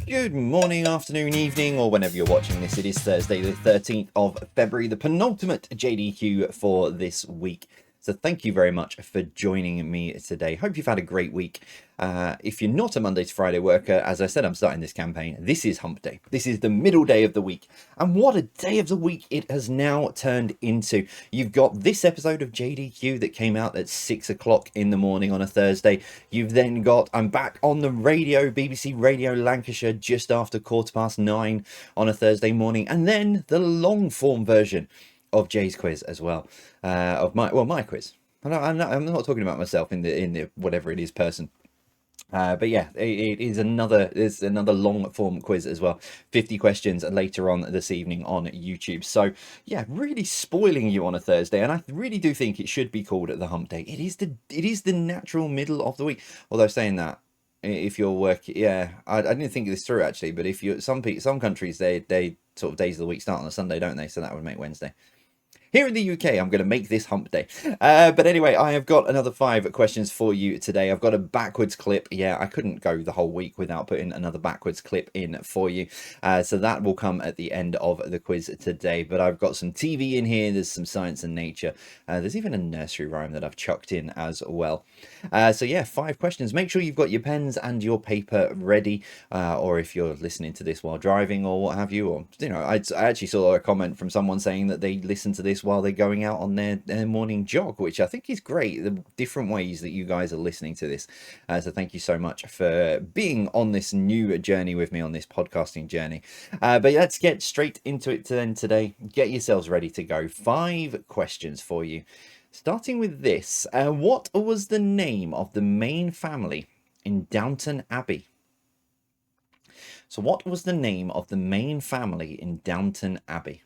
Good morning, afternoon, evening, or whenever you're watching this. It is Thursday, the 13th of February, the penultimate JDQ for this week. So thank you very much for joining me today. Hope you've had a great week. If you're not a Monday to Friday worker, as I said, I'm starting this campaign. This is hump day. This is the middle day of the week. And what a day of the week it has now turned into. You've got this episode of JDQ that came out at 6 o'clock in the morning on a Thursday. You've then got, I'm back on the radio, BBC Radio Lancashire, just after 9:15 on a Thursday morning. And then the long form version of Jay's quiz as well, of my quiz. I'm not talking about myself in the whatever it is person. But yeah, there's another long form quiz as well, 50 questions later on this evening on YouTube. So yeah, really spoiling you on a Thursday, and I really do think it should be called the hump day. It is the natural middle of the week. Although saying that, if you're working, yeah, I didn't think this through actually, but if you some countries they sort of days of the week start on a Sunday, don't they? So that would make Wednesday. Here in the UK, I'm going to make this hump day. But anyway, I have got another 5 questions for you today. I've got a backwards clip. Yeah, I couldn't go the whole week without putting another backwards clip in for you. So that will come at the end of the quiz today. But I've got some TV in here. There's some science and nature. There's even a nursery rhyme that I've chucked in as well. So yeah, 5 questions. Make sure you've got your pens and your paper ready. Or if you're listening to this while driving or what have you. Or, you know, I actually saw a comment from someone saying that they listen to this while they're going out on their morning jog, which I think is great, the different ways that you guys are listening to this. So thank you so much for being on this new journey with me on this podcasting journey. But let's get straight into it then today. Get yourselves ready to go. 5 questions for you, starting with this. What was the name of the main family in Downton Abbey? So what was the name of the main family in Downton Abbey?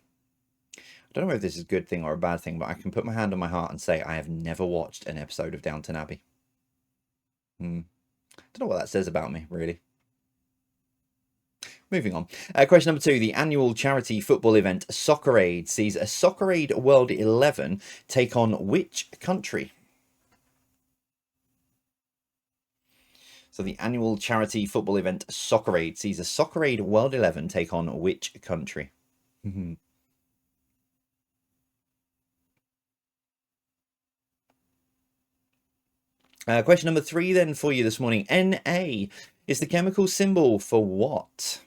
I don't know if this is a good thing or a bad thing, but I can put my hand on my heart and say I have never watched an episode of Downton Abbey. Don't know what that says about me, really. Moving on. Question number 2. The annual charity football event Soccer Aid sees a Soccer Aid World 11 take on which country? So the annual charity football event Soccer Aid sees a Soccer Aid World 11 take on which country? Question number 3 then for you this morning. Na is the chemical symbol for what?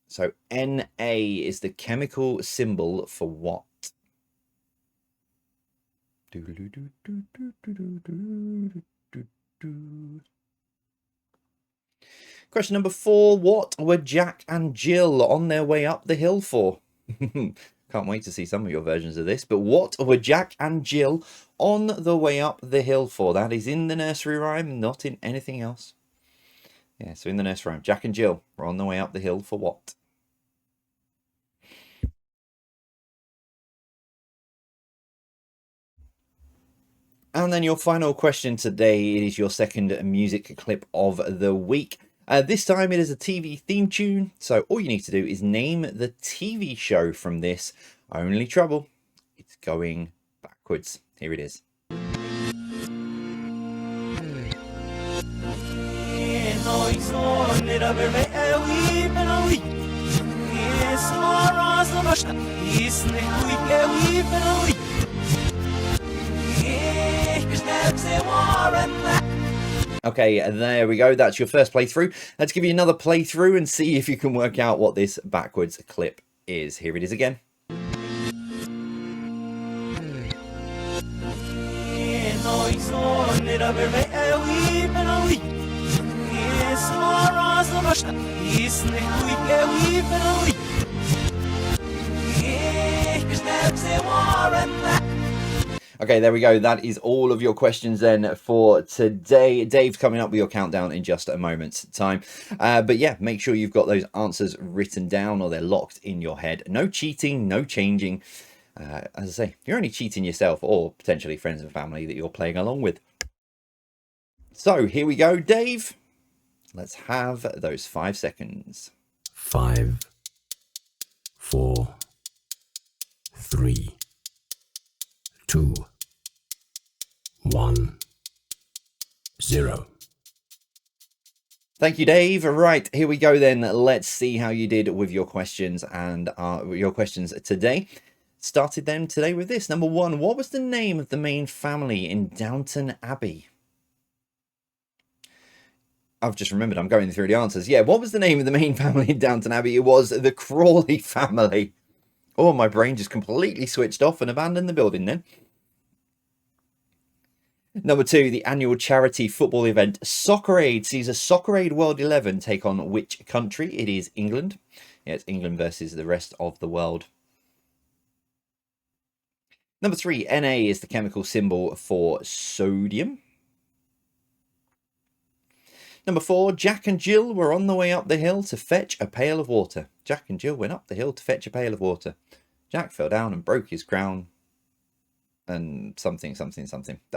So Na is the chemical symbol for what? Question number 4. What were Jack and Jill on their way up the hill for? Can't wait to see some of your versions of this. But what were Jack and Jill on the way up the hill for? That is in the nursery rhyme, not in anything else. Yeah, so in the nursery rhyme, Jack and Jill were on the way up the hill for what? And then your final question today is your second music clip of the week. This time it is a TV theme tune, so all you need to do is name the TV show from this. Only trouble, it's going backwards. Here it is. Okay, there we go. That's your first playthrough. Let's give you another playthrough and see if you can work out what this backwards clip is. Here it is again. Okay, there we go. That is all of your questions then for today. Dave's coming up with your countdown in just a moment's time. But yeah, make sure you've got those answers written down or they're locked in your head. No cheating, no changing. As I say, you're only cheating yourself or potentially friends and family that you're playing along with. So here we go, Dave. Let's have those 5 seconds. 5, 4, 3, 2, 1, 0. Thank you, Dave. Right, here we go then. Let's see how you did with your questions and your questions today. Started them today with this. Number 1, what was the name of the main family in Downton Abbey? I've just remembered I'm going through the answers. Yeah, what was the name of the main family in Downton Abbey? It was the Crawley family. Oh, my brain just completely switched off and abandoned the building then. Number 2, the annual charity football event Soccer Aid sees a Soccer Aid World 11 take on which country? It is England. Yeah, it's England versus the rest of the world. Number 3, Na is the chemical symbol for sodium. Number 4, Jack and Jill were on the way up the hill to fetch a pail of water. Jack and Jill went up the hill to fetch a pail of water. Jack fell down and broke his crown. And something. I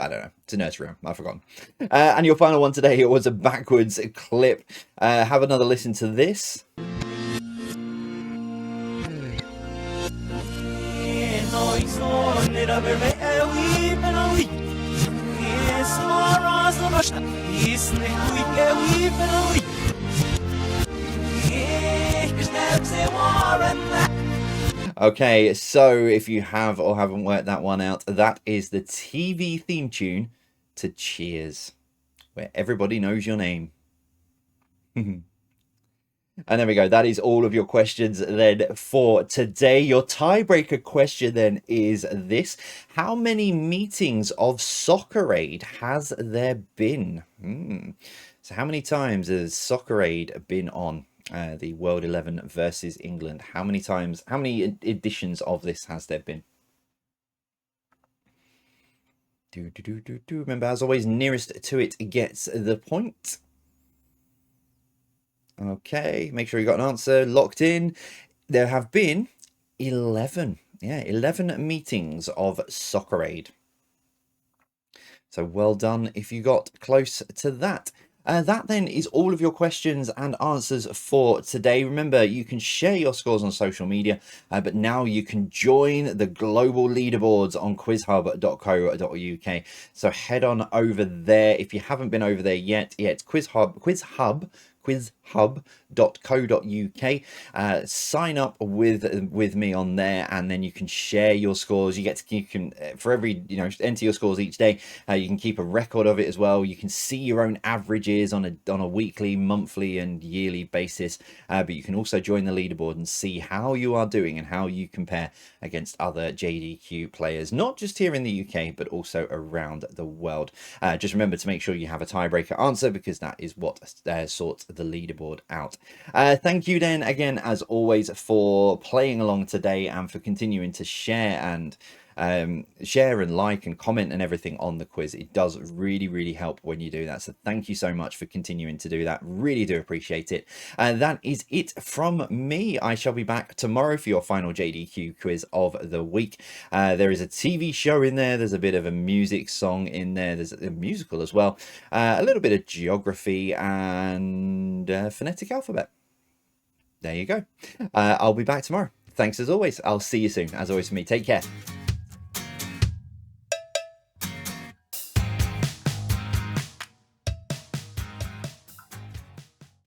don't know. It's a nursery rhyme. I've forgotten. And your final one today was a backwards clip. Have another listen to this. Okay, so if you have or haven't worked that one out, that is the TV theme tune to Cheers, where everybody knows your name. And there we go. That is all of your questions then for today. Your tiebreaker question then is this. How many meetings of Soccer Aid has there been? So how many times has Soccer Aid been on? The World 11 versus England. How many times, how many editions of this has there been? Remember, as always, nearest to it gets the point. Okay, make sure you got an answer locked in. There have been 11. Yeah, 11 meetings of Soccer Aid. So well done if you got close to that. That then is all of your questions and answers for today. Remember, you can share your scores on social media, but now you can join the global leaderboards on quizhub.co.uk. So head on over there. If you haven't been over there yet, it's quizhub.co.uk. Sign up with me on there, and then you can share your scores. You can for every enter your scores each day. You can keep a record of it as well. You can see your own averages on a weekly, monthly, and yearly basis. But you can also join the leaderboard and see how you are doing and how you compare against other JDQ players, not just here in the UK, but also around the world. Just remember to make sure you have a tiebreaker answer, because that is what sorts the leaderboard out. Thank you then again, as always, for playing along today and for continuing to share and like and comment and everything on the quiz. It does really help when you do that, so thank you so much for continuing to do that. Really do appreciate it. That is it from me. I shall be back tomorrow for your final JDQ quiz of the week. There is a TV show in there, there's a bit of a music song in there, there's a musical as well, a little bit of geography and phonetic alphabet. There you go. I'll be back tomorrow. Thanks as always. I'll see you soon. As always, for me, take care.